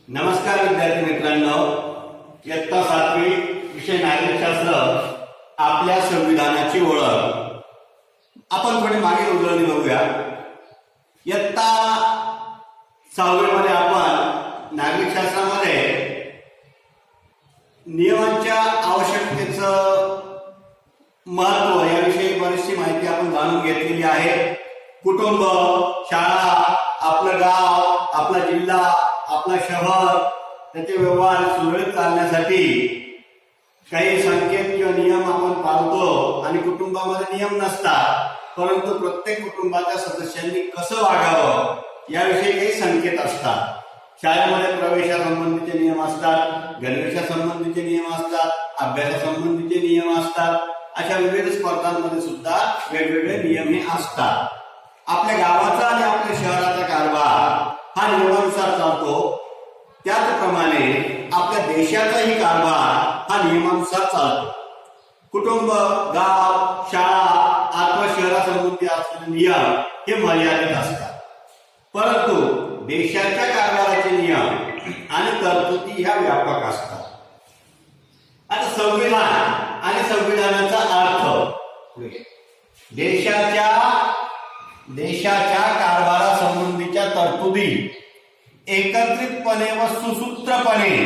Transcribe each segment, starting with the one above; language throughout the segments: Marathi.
नमस्कार विद्यार्थी मित्रांनो, इयत्ता 7वी विषय नागरिकशास्त्र आपल्या संविधानाची ओळख. आपण थोडी मागे उजळणी बघूया. इयत्ता 6वी मध्ये आपण नागरिकशास्त्रामध्ये नियमांच्या आवश्यकतेचं महत्व याविषयी बरीचशी माहिती आपण जाणून घेतलेली आहे. कुटुंब, शाळा, आपलं गाव, आपला जिल्हा, आपला शहर, त्याचे व्यवहार सुरळीत चालण्यासाठी काही संकेत किंवा नियम आपण पाळतो. आणि कुटुंबामध्ये नियम नसतात, परंतु प्रत्येक कुटुंबाच्या सदस्यांनी कसं वागावं याविषयी काही संकेत असतात. शाळेमध्ये प्रवेशासंबंधीचे नियम असतात, गणवेशासंबंधीचे नियम असतात, अभ्यासासंबंधीचे नियम असतात. अशा विविध स्पर्धांमध्ये सुद्धा वेगवेगळे नियम हे असतात. आपल्या गावाचा आणि आपल्या शहराचा कारभार हा नियमानुसार चालतो, त्याचप्रमाणे आपल्या देशाचाही कारभार हा नियमानुसार चालतो. कुटुंब, गाव, शाळा अथवा शहरासंबंधी असलेले नियम हे मर्यादित असतात, परंतु देशाच्या कारभाराचे नियम आणि तरतुदी ह्या व्यापक असतात. आता संविधान आणि संविधानाचा अर्थ. देशाच्या कारभारासंबंधीच्या तरतुदी एकत्रितपणे व सुसूत्रपणे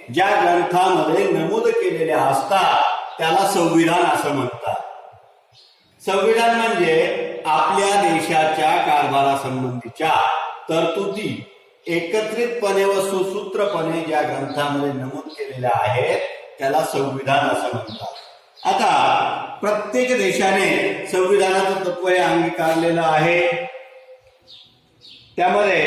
ज्या ग्रंथामध्ये नमूद केलेल्या असतात त्याला संविधान असं म्हणतात. संविधान म्हणजे आपल्या देशाच्या कारभारासंबंधीच्या तरतुदी एकत्रितपणे व सुसूत्रपणे ज्या ग्रंथामध्ये नमूद केलेल्या आहेत त्याला संविधान असं म्हणतात. आता प्रत्येक देशाने संविधानाचं तत्व हे अंगीकारलेलं आहे. त्यामध्ये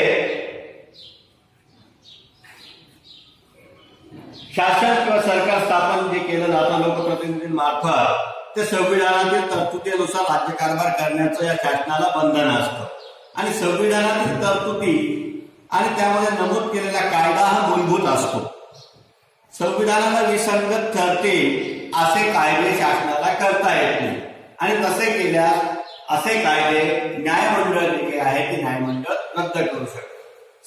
शासन किंवा सरकार स्थापन जे केलं जातं लोकप्रतिनिधींमार्फत, ते संविधानातील तरतुदीनुसार राज्यकारभार करण्याचं या शासनाला बंधन असतं. आणि संविधानातील तरतुदी आणि त्यामध्ये नमूद केलेला कायदा हा मूलभूत असतो. संविधानाला विसंगत ठरते असे कायदे शासनाला करता येत नाही, आणि तसे केल्यास असे कायदे न्यायमंडळ जे आहे ते न्यायमंडळ रद्द करू शकते.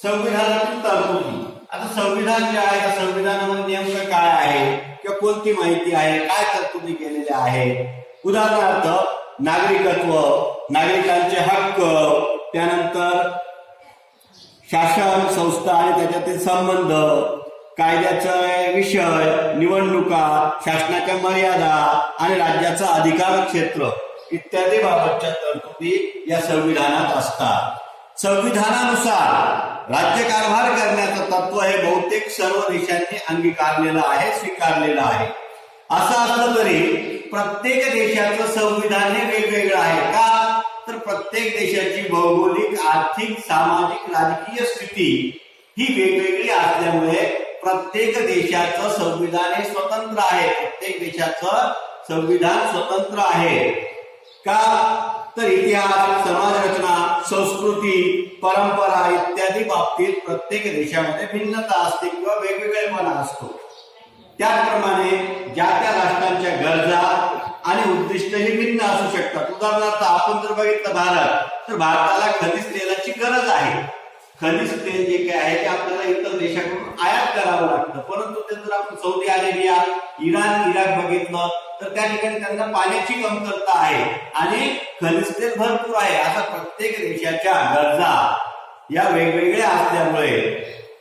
संविधानातील तरतुदी. आता संविधान जे आहे त्या संविधानामध्ये नेमकं काय आहे किंवा कोणती माहिती आहे, काय तरतुदी केलेल्या आहेत. उदाहरणार्थ नागरिकत्व, नागरिकांचे हक्क, त्यानंतर शासन संस्था आणि त्याच्यातील संबंध, कायद्याचा विषय, निवडणुका, शासनाच्या मर्यादा आणि राज्याचा अधिकार क्षेत्र इत्यादी बाबतच्या तरतुदी या संविधानात असतात. संविधानानुसार राज्यकारभार करण्याचं तत्व हे बहुतेक सर्व देशांनी अंगीकारलेलं आहे, स्वीकारलेलं आहे. असं असलं तरी प्रत्येक देशाचं संविधान हे वेगवेगळं आहे. का तर प्रत्येक देशाची भौगोलिक, आर्थिक, सामाजिक, राजकीय स्थिती ही वेगवेगळी असल्यामुळे प्रत्येक देशाचं संविधान हे स्वतंत्र आहे. प्रत्येक देशाचं संविधान स्वतंत्र आहे. का तर इतिहास, समाजरचना, संस्कृती, परंपरा इत्यादी बाबतीत प्रत्येक देशामध्ये भिन्नता असते किंवा वेगवेगळेपणा असतो. त्याचप्रमाणे ज्या त्या राष्ट्रांच्या गरजा आणि उद्दिष्टही भिन्न असू शकतात. उदाहरणार्थ आपण जर बघितलं भारत, तर भारताला खनिज तेलाची गरज आहे. खनिज तेल जे काय आहे ते आपल्याला इतर देशाकडून आयात करावं लागतं, परंतु ते जर आपण सौदी अरेबिया, इराण, इराक बघितलं तर त्या ठिकाणी त्यांना पाण्याची कमतरता आहे आणि खनिज तेल भरपूर आहे. असा प्रत्येक देशाच्या गरजा या वेगवेगळ्या असल्यामुळे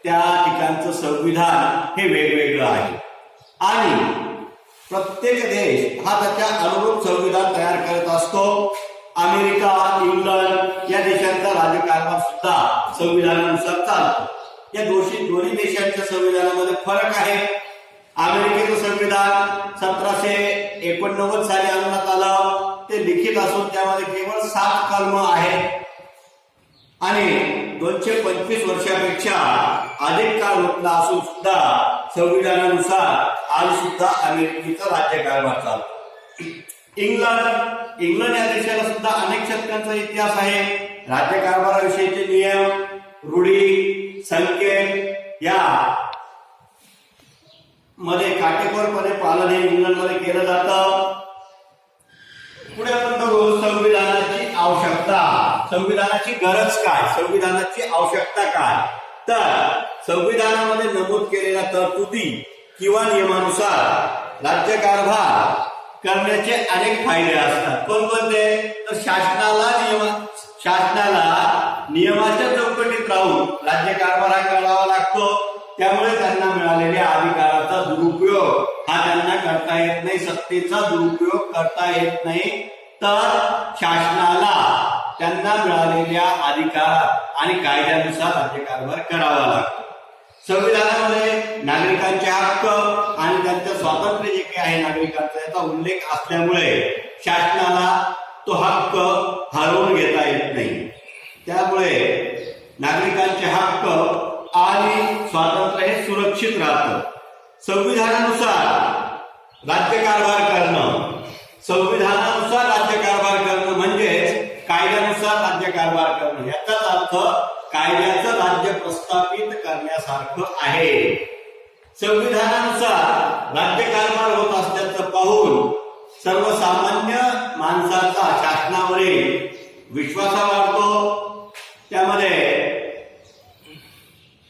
त्या ठिकाणचं संविधान हे वेगवेगळं आहे. आणि प्रत्येक देश हा त्याच्या अनुरूप संविधान तयार करत असतो. अमेरिका, इंग्लंड या देशांचा राज्यकारभार सुद्धा संविधानानुसार चालतो. या दोन्ही देशांच्या संविधानामध्ये फरक आहे. अमेरिकेचं संविधान 1789 साली आणण्यात आलं. ते लिखित असून त्यामध्ये केवळ 7 कलम आहेत आणि 225 वर्षापेक्षा अधिक काळ लोटला असून सुद्धा संविधानानुसार आज सुद्धा अमेरिकेचा राज्यकारभार चालतो. इंग्लंड या देशाला सुद्धा अनेक शतकांचा इतिहास आहे. राज्यकारभाराविषयीचे नियम, रूढी, संकेत या मध्ये काटेकोरपणे पालन हे इंग्लंडमध्ये केलं जातं. पुढे आपण बघू संविधानाची आवश्यकता. संविधानाची गरज काय, संविधानाची आवश्यकता काय, तर संविधानामध्ये नमूद केलेल्या तरतुदी किंवा नियमानुसार राज्यकारभार करण्याचे अनेक फायदे असतात. कोणकोणते? तर शासनाला नियमाच्या चौकटीत राहून राज्यकारभार हा करावा लागतो. त्यामुळे त्यांना मिळालेल्या अधिकाराचा दुरुपयोग हा त्यांना करता येत नाही, सत्तेचा दुरुपयोग करता येत नाही. तर शासनाला त्यांना मिळालेल्या अधिकार आणि कायद्यानुसार राज्यकारभार करावा लागतो. संविधानामध्ये नागरिकांचे हक्क आणि त्यांचं स्वातंत्र्य जे काही आहे नागरिकांचा याचा उल्लेख असल्यामुळे शासनाला तो हक्क हरवून घेता येत नाही. त्यामुळे नागरिकांचे हक्क आणि स्वातंत्र्य हे सुरक्षित राहतं. संविधानानुसार राज्यकारभार करणं, संविधानानुसार राज्यकारभार करणं म्हणजेच कायद्यानुसार राज्यकारभार करणं. याचाच अर्थ कायद्याचं राज्य प्रस्थापित करण्यासारखं आहे. संविधानानुसार राज्यकारभार होत असल्याचं पाहून सर्वसामान्य माणसाचा शासनावरील विश्वास वाढतो. त्यामध्ये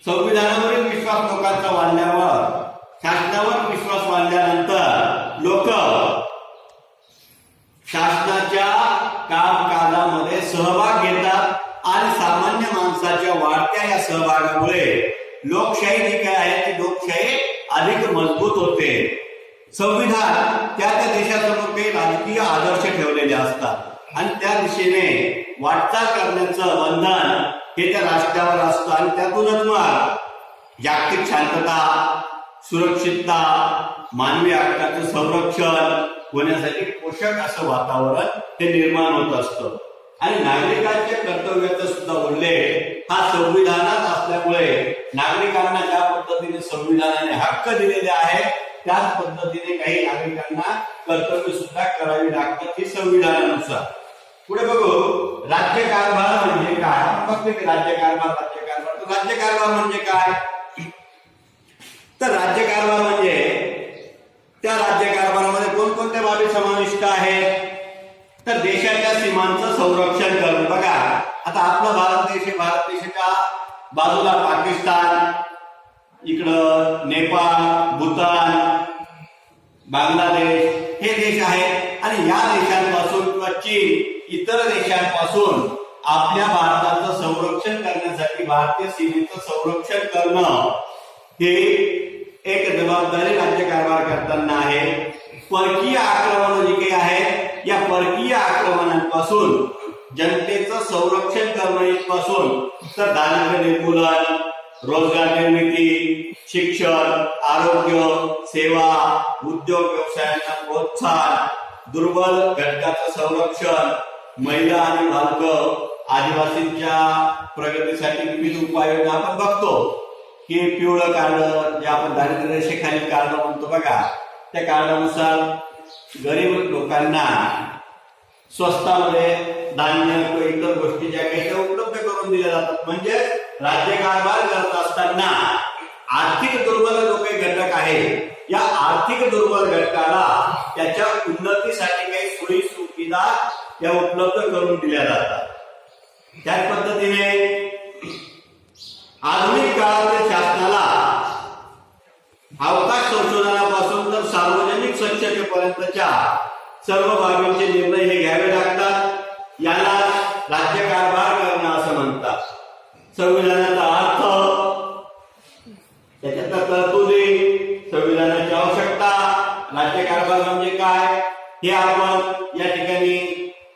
संविधानावरील विश्वास लोकांचा वाढल्यावर, शासनावर विश्वास वाढल्यानंतर लोक शासनाच्या कामकाजामध्ये सहभाग घेतात आणि सामान्य माणसाच्या वाढत्या या सहभागामुळे लोकशाही जी काय आहे ती लोकशाही अधिक मजबूत होते. संविधान त्या देशासमोर काही राजकीय आदर्श ठेवलेले असतात आणि त्या दिशेने वाटचाल करण्याचं बंधन हे त्या राष्ट्रावर असतं आणि त्यातूनच मग जागतिक शांतता, सुरक्षितता, मानवी हक्काचं संरक्षण होण्यासाठी पोषक असं वातावरण हे निर्माण होत असतं. आणि नागरिकांच्या कर्तव्याचा सुद्धा उल्लेख हा संविधानात असल्यामुळे नागरिकांना ज्या पद्धतीने संविधानाने हक्क दिलेले आहेत त्याच पद्धतीने काही नागरिकांना कर्तव्य सुद्धा करावी लागतात ही संविधानानुसार. पुढे बघू राज्यकारभार म्हणजे काय. फक्त राज्यकारभार तर राज्यकारभार म्हणजे काय, तर राज्यकारभार म्हणजे त्या राज्यकारभारामध्ये कोणकोणत्या बाबी समाविष्ट आहेत, तर देशाच्या सीमांचं संरक्षण करणं. बघा आता आपला भारत देशाच्या बाजूला पाकिस्तान, इकडं नेपाळ, भूतान, बांगलादेश हे देश आहेत आणि या देशांपासून किंवा चीन इतर देशांपासून आपल्या भारताचं संरक्षण करण्यासाठी भारतीय सीमेचं संरक्षण करणं हे एक जबाबदारी राज्यकारभार करताना आहे. परकीय आक्रमण जे काही आहेत या परकीय आक्रमणांपासून जनतेचं संरक्षण करणं इथपासून तर दारिद्र्य निर्मूलन, रोजगार निर्मिती, शिक्षण, आरोग्य सेवा, उद्योग व्यवसायांना प्रोत्साहन, दुर्बल घटकाचं संरक्षण, महिला आणि बालक, आदिवासींच्या प्रगतीसाठी विविध उपाययोजना आपण बघतो की पिवळं कार्ड जे आपण दारिद्र्य रेषेखाली कार्ड म्हणतो बघा, त्या कार्डानुसार गरीब लोकांना स्वस्तामध्ये धान्य किंवा इतर गोष्टी ज्या काही त्या उपलब्ध करून दिल्या जातात. म्हणजे राज्यकारभार करत असताना आर्थिक दुर्बल जो काही घटक आहे या आर्थिक दुर्बल घटकाला त्याच्या उन्नतीसाठी काही सोयी सुविधा या उपलब्ध करून दिल्या जातात. त्याच पद्धतीने आधुनिक काळातील शासनाला अवकाश संशोधनापासून तर सार्वजनिक स्वच्छतेपर्यंतच्या सर्व बाबींचे निर्णय हे घ्यावे लागतात. याला राज्यकारभार करणं असं म्हणतात. संविधानाचा अर्थ, त्याच्यातल्या तरतुदी, संविधानाची आवश्यकता, राज्यकारभार म्हणजे काय हे आपण या ठिकाणी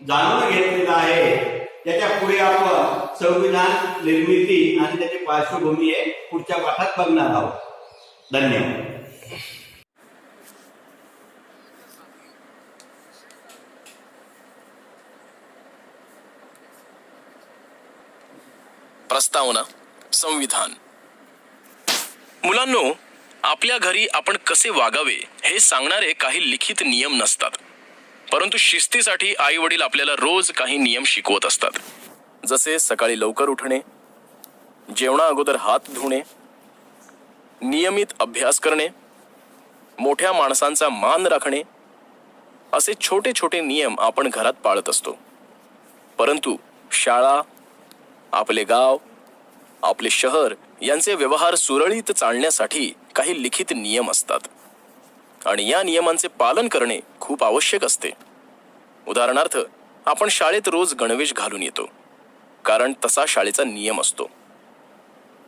जाणून घेतलेलं आहे. त्याच्या पुढे आपण संविधान निर्मिती आणि त्याची पार्श्वभूमी हे पुढच्या पाठात बघणार आहोत. धन्यवाद. प्रस्तावना संविधान. मुलांनो, आपल्या घरी आपण कसे वागावे हे सांगणारे काही लिखित नियम नसतात, परंतु शिस्तीसाठी आई वडील आपल्याला रोज काही नियम शिकवत असतात. जसे सकाळी लवकर उठणे, जेवणा अगोदर हात धुणे, नियमित अभ्यास करणे, मोठ्या माणसांचा मान राखणे, असे छोटे छोटे नियम आपण घरात पाळत असतो. परंतु शाळा, आपले गाव, आपले शहर यांचे व्यवहार सुरळीत चालण्यासाठी काही लिखित नियम असतात आणि या नियमांचे पालन करणे खूप आवश्यक असते. उदाहरणार्थ, आपण शाळेत रोज गणवेश घालून येतो कारण तसा शाळेचा नियम असतो.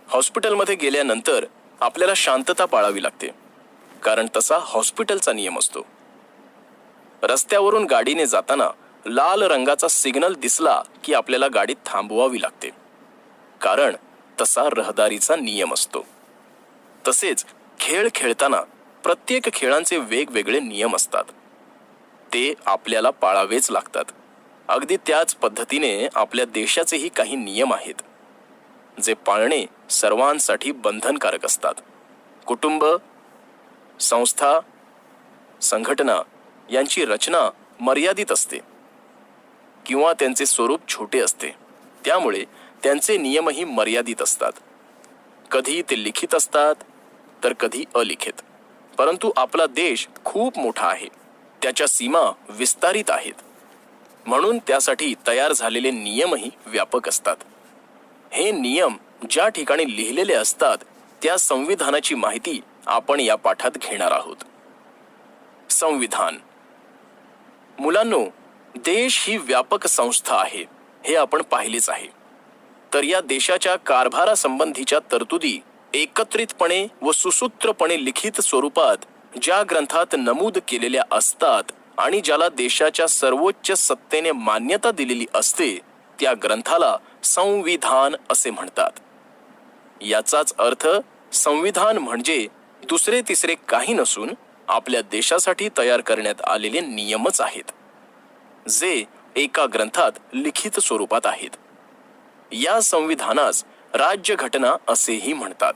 हॉस्पिटलमध्ये गेल्यानंतर आपल्याला शांतता पाळावी लागते कारण तसा हॉस्पिटलचा नियम असतो. रस्त्यावरून गाडीने जाताना लाल रंगाचा सिग्नल दिसला की आपल्याला गाडी थांबवावी लागते कारण तसा रहदारीचा नियम असतो. तसेच खेळ खेळताना प्रत्येक खेळांचे वेगवेगळे नियम असतात. ते आपल्याला पाळावेच लागतात. अगदी त्याच पद्धतीने आपल्या देशाचेही काही नियम आहेत जे पाळणे सर्वांसाठी बंधनकारक असतात. कुटुंब, संस्था, संघटना यांची रचना मर्यादित असते किंवा त्यांचे स्वरूप छोटे असते. त्यामुळे त्यांचे नियमही मर्यादित असतात. कधी ते लिखित असतात तर कधी अलिखित. परंतु आपला देश खूप मोठा आहे. त्याच्या सीमा विस्तारित आहेत. म्हणून त्यासाठी तयार झालेले नियमही व्यापक असतात. हे नियम ज्या ठिकाणी लिहिलेले असतात त्या संविधानाची माहिती आपण या पाठात घेणार आहोत. संविधान. मुलांनो, देश ही व्यापक संस्था आहे हे आपण पाहिलेच आहे. तर या देशाच्या कारभारासंबंधीच्या तरतुदी एकत्रितपणे व सुसूत्रपणे लिखित स्वरूपात ज्या ग्रंथात नमूद केलेल्या असतात आणि ज्याला देशाच्या सर्वोच्च सत्तेने मान्यता दिलेली असते त्या ग्रंथाला संविधान असे म्हणतात. याचाच अर्थ संविधान म्हणजे दुसरे तिसरे काही नसून आपल्या देशासाठी तयार करण्यात आलेले नियमच आहेत जे एका ग्रंथात लिखित स्वरूपात आहेत. या संविधानास राज्यघटना असेही म्हणतात.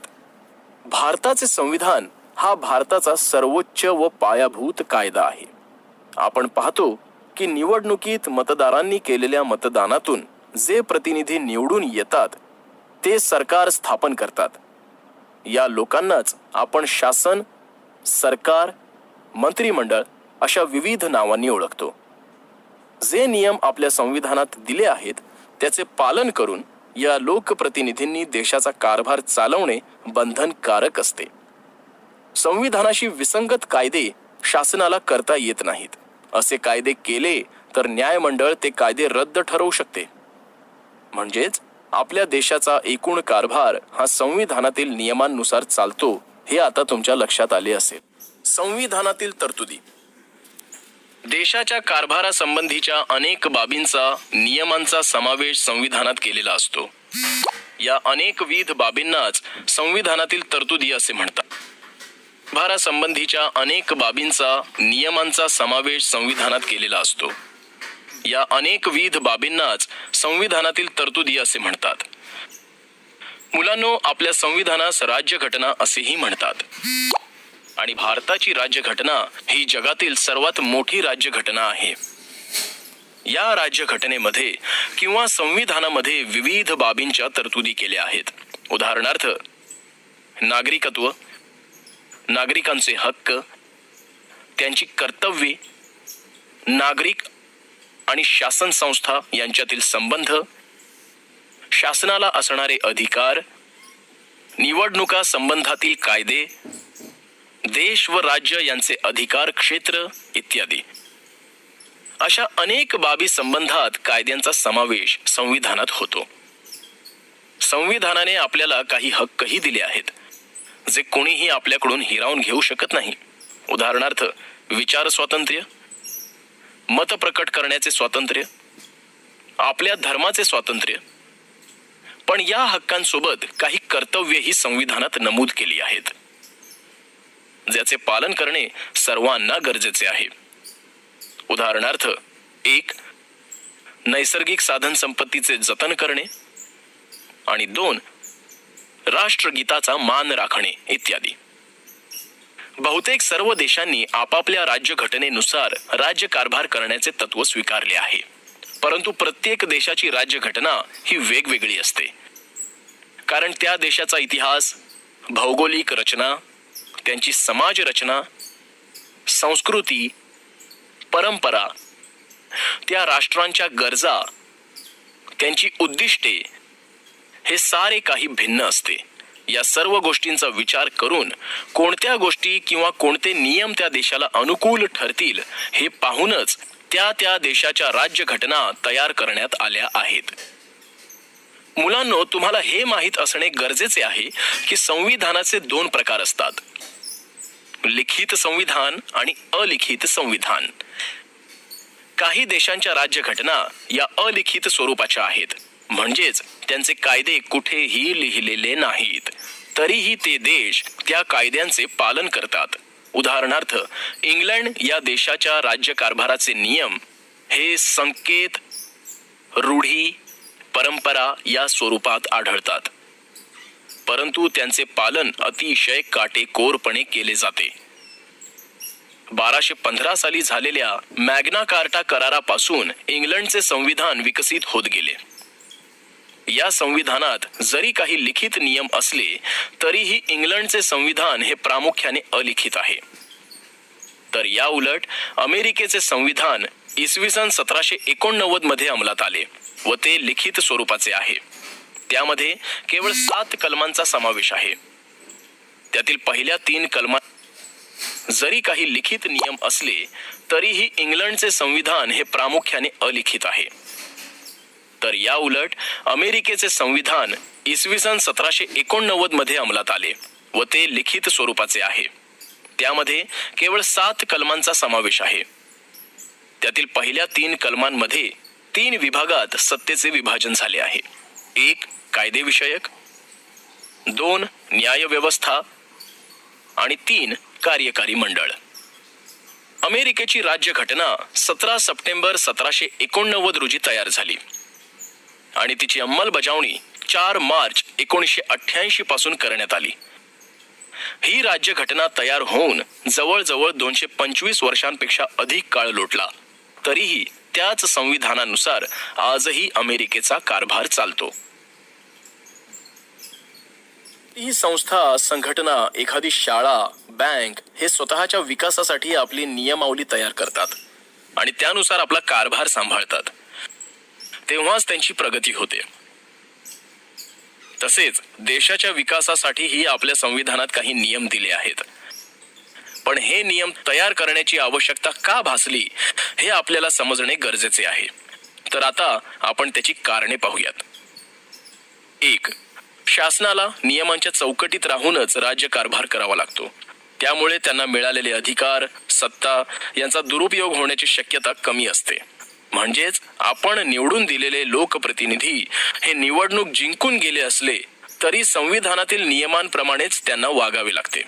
भारताचे संविधान हा भारताचा सर्वोच्च व पायाभूत कायदा आहे. आपण पाहतो की निवडणुकीत मतदारांनी केलेल्या मतदानातून जे प्रतिनिधी निवडून येतात ते सरकार स्थापन करतात. या लोकांनाच आपण शासन, सरकार, मंत्रिमंडळ अशा विविध नावांनी ओळखतो. जे नियम आपल्या संविधानात दिले आहेत त्याचे पालन करून या लोकप्रतिनिधींनी देशाचा कारभार चालवणे बंधनकारक असते. संविधानाशी विसंगत कायदे शासनाला करता येत नाहीत. असे कायदे केले तर न्यायमंडळ ते कायदे रद्द ठरवू शकते. म्हणजेच आपल्या देशाचा एकूण कारभार हा संविधानातील नियमांनुसार चालतो हे आता तुमच्या लक्षात आले असेल. संविधानातील तरतुदी. देशाच्या कारभारासंबंधीच्या अनेक बाबींचा, नियमांचा समावेश संविधानात केलेला असतो. या अनेकविध बाबींनाच संविधानातील तरतुदी असे म्हणतात. कारभारासंबंधीच्या अनेक बाबींचा, नियमांचा समावेश संविधानात केलेला असतो. या अनेकविध बाबींनाच संविधानातील तरतुदी असे म्हणतात. मुलांनो, आपल्या संविधानास राज्यघटना असेही म्हणतात. आणि भारताची राज्यघटना ही जगातील सर्वात मोठी राज्यघटना आहे. या राज्यघटनेमध्ये किंवा संविधानामध्ये विविध बाबींच्या तरतुदी केल्या आहेत. उदाहरणार्थ, नागरिकत्व, नागरिकांचे हक्क, त्यांची कर्तव्ये, नागरिक आणि शासन संस्था यांच्यातील संबंध, शासनाला असणारे अधिकार, निवडणुका संबंधातील कायदे, देश व राज्य यांचे अधिकार क्षेत्र इत्यादी. अशा अनेक बाबी संबंधात कायद्यांचा समावेश संविधानात होतो. संविधानाने आपल्याला काही हक्कही दिले आहेत जे कोणीही आपल्याकडून हिरावून घेऊ शकत नाही. उदाहरणार्थ, विचार स्वातंत्र्य, मत प्रकट करण्याचे स्वातंत्र्य, आपल्या धर्माचे स्वातंत्र्य. पण या हक्कांसोबत काही कर्तव्येही संविधानात नमूद केली आहेत ज्याचे पालन करणे सर्वांना गरजेचे आहे. उदाहरणार्थ, 1. नैसर्गिक साधन संपत्तीचे जतन करणे आणि 2. राष्ट्रगीताचा मान राखणे इत्यादी. बहुतेक सर्व देशांनी आपापल्या राज्यघटनेनुसार राज्यकारभार करण्याचे तत्व स्वीकारले आहे. परंतु प्रत्येक देशाची राज्यघटना ही वेगवेगळी असते. कारण त्या देशाचा इतिहास, भौगोलिक रचना, त्यांची समाज रचना, संस्कृती, परंपरा, त्या राष्ट्रांच्या गरजा, त्यांची उद्दिष्टे हे सारे काही भिन्न असते. या सर्व गोष्टींचा विचार करून कोणत्या गोष्टी किंवा कोणते नियम त्या देशाला अनुकूल ठरतील हे पाहूनच त्या त्या देशाच्या राज्यघटना तयार करण्यात आल्या आहेत. मुलांनो, तुम्हाला हे माहीत असणे गरजेचे आहे की संविधानाचे 2 प्रकार असतात, लिखित संविधान आणि अलिखित संविधान. काही देशांच्या राज्यघटना या अलिखित स्वरूपाच्या आहेत, म्हणजेच त्यांचे कायदे कुठेही लिहिलेले नाहीत, तरीही ते देश त्या कायद्यांचे पालन करतात. उदाहरणार्थ, इंग्लंड या देशाच्या राज्यकारभाराचे नियम हे संकेत, रूढी, परंपरा या स्वरूपात आढळतात, परंतु त्यांचे पालन अतिशय काटेकोरपणे केले जाते. 1215 साली झालेल्या मॅग्ना कार्टा करारापासून इंग्लंडचे संविधान विकसित होत गेले. या संविधानात जरी काही लिखित नियम असले तरीही इंग्लंडचे संविधान हे प्रामुख्याने अलिखित आहे. तर या उलट अमेरिकेचे संविधान इसवी सन 1789 मध्ये अंमलात आले व ते लिखित स्वरूपाचे आहे. त्यामध्ये केवळ 7 कलमांचा समावेश आहे. त्यातील पहिल्या 3 कलमात जरी काही लिखित नियम असले तरीही इंग्लंडचे संविधान हे प्रामुख्याने अलिखित आहे. तर या उलट अमेरिकेचे संविधान इसवी सन 1789 मध्ये अंमलात आले व ते लिखित स्वरूपाचे आहे. त्यामध्ये केवळ 7 कलमांचा समावेश आहे. त्यातील पहिल्या 3 कलमांमध्ये 3 विभागात सत्तेचे विभाजन झाले आहे. 1 कायदेविषयक, 2 न्यायव्यवस्था आणि 3 कार्यकारी मंडळ. अमेरिकेची राज्यघटना 17 सप्टेंबर 1789 रोजी तयार झाली आणि तिची अंमलबजावणी 4 मार्च 1988 पासून करण्यात आली. ही राज्यघटना तयार होऊन जवळजवळ 225 वर्षांपेक्षा अधिक काळ लोटला, तरीही त्याच संविधानानुसार आजही अमेरिकेचा कारभार चालतो. ही संस्था, संघटना, एखादी शाळा, बँक हे स्वतःच्या विकासासाठी आपली नियमावली तयार करतात आणि त्यानुसार आपला कारभार सांभाळतात. तेव्हाच त्यांची प्रगती होते. तसेच देशाच्या विकासासाठीही आपल्या संविधानात काही नियम दिले आहेत. पण हे नियम तयार करण्याची आवश्यकता का भासली हे आपल्याला समजणे गरजेचे आहे. तर आता आपण त्याची कारणे पाहूयात. 1. शासनाला नियमांच्या चौकटीत राहूनच राज्यकारभार करावा लागतो. त्यामुळे त्यांना मिळालेले अधिकार, सत्ता यांचा दुरुपयोग होण्याची शक्यता कमी असते. म्हणजेच आपण निवडून दिलेले लोकप्रतिनिधी हे निवडणूक जिंकून गेले असले तरी संविधानातील नियमांप्रमाणेच त्यांना वागावे लागते.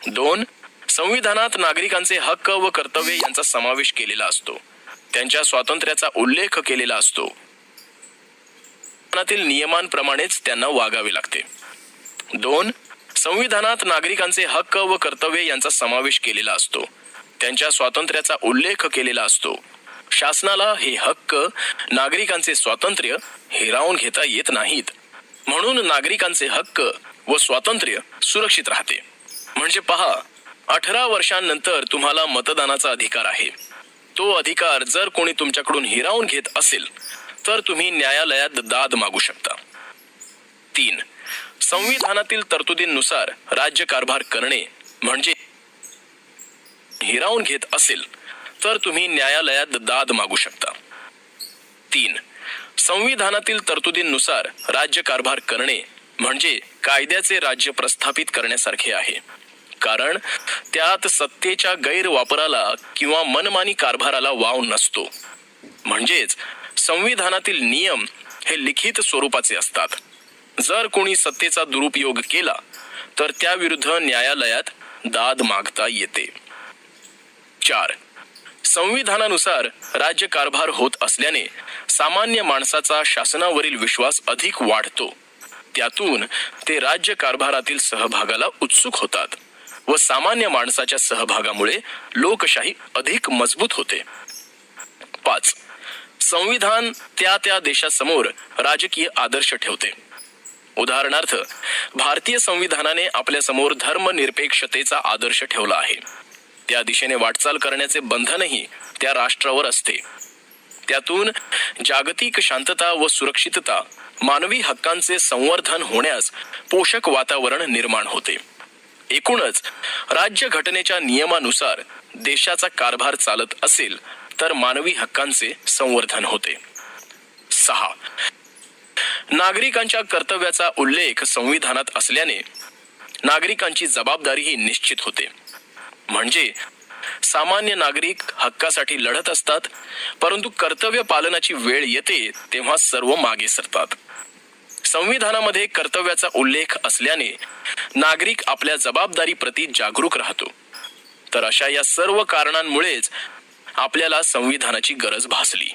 2. संविधानात नागरिकांचे हक्क व कर्तव्य यांचा समावेश केलेला असतो. त्यांच्या स्वातंत्र्याचा उल्लेख केलेला असतो. संविधानातील नियमांप्रमाणेच त्यांना वागावे लागते. 2. संविधानात नागरिकांचे हक्क व कर्तव्य यांचा समावेश केलेला असतो. त्यांच्या स्वातंत्र्याचा उल्लेख केलेला असतो. शासनाला हे हक्क, नागरिकांचे स्वातंत्र्य हिरावून घेता येत नाहीत. म्हणून नागरिकांचे हक्क व स्वातंत्र्य सुरक्षित राहते. म्हणजे पहा, 18 वर्षांनंतर तुम्हाला मतदानाचा अधिकार आहे. तो अधिकार जर कोणी तुमच्याकडून हिरावून घेत असेल तर तुम्ही न्यायालयात दाद मागू शकता. 3. संविधानातील तरतुदींनुसार राज्यकारभार करणे म्हणजे हिरावून घेत असेल तर तुम्ही न्यायालयात दाद मागू शकता. 3. संविधानातील तरतुदींनुसार राज्यकारभार करणे म्हणजे कायद्याचे राज्य प्रस्थापित करण्यासारखे आहे, कारण त्यात सत्तेच्या गैरवापराला किंवा मनमानी कारभाराला वाव नसतो. म्हणजेच संविधानातील नियम हे लिखित स्वरूपाचे असतात. जर कोणी सत्तेचा दुरुपयोग केला तर त्याविरुद्ध न्यायालयात दाद मागता येते. 4. संविधानानुसार राज्यकारभार होत असल्याने सामान्य माणसाचा शासनावरील विश्वास अधिक वाढतो. त्यातून ते राज्यकारभारातील सहभागाला उत्सुक होतात व सामान्य माणसाच्या सहभागामुळे लोकशाही अधिक मजबूत होते. 5. संविधान त्या त्या देशासमोर राजकीय आदर्श ठेवते. उदाहरणार्थ, भारतीय संविधानाने आपल्यासमोर धर्मनिरपेक्षतेचा आदर्श ठेवला आहे. त्या दिशेने वाटचाल करण्याचे बंधनही त्या राष्ट्रावर असते. त्यातून जागतिक शांतता व सुरक्षितता, मानवी हक्कांचे संवर्धन होण्यास पोषक वातावरण निर्माण होते. एकूणच राज्य घटनेच्या नियमानुसार देशाचा कारभार चालत असेल तर मानवी हक्कांचे संवर्धन होते. 6. नागरिकांच्या कर्तव्याचा उल्लेख संविधानात असल्याने नागरिकांची जबाबदारीही निश्चित होते. म्हणजे सामान्य नागरिक हक्कासाठी लढत असतात, परंतु कर्तव्य पालनाची वेळ येते तेव्हा सर्व मागे सरतात. संविधानामध्ये कर्तव्याचा उल्लेख असल्याने नागरिक आपल्या जबाबदारीप्रती जागरूक राहतो. तर अशा या सर्व कारणांमुळेच आपल्याला संविधानाची गरज भासली.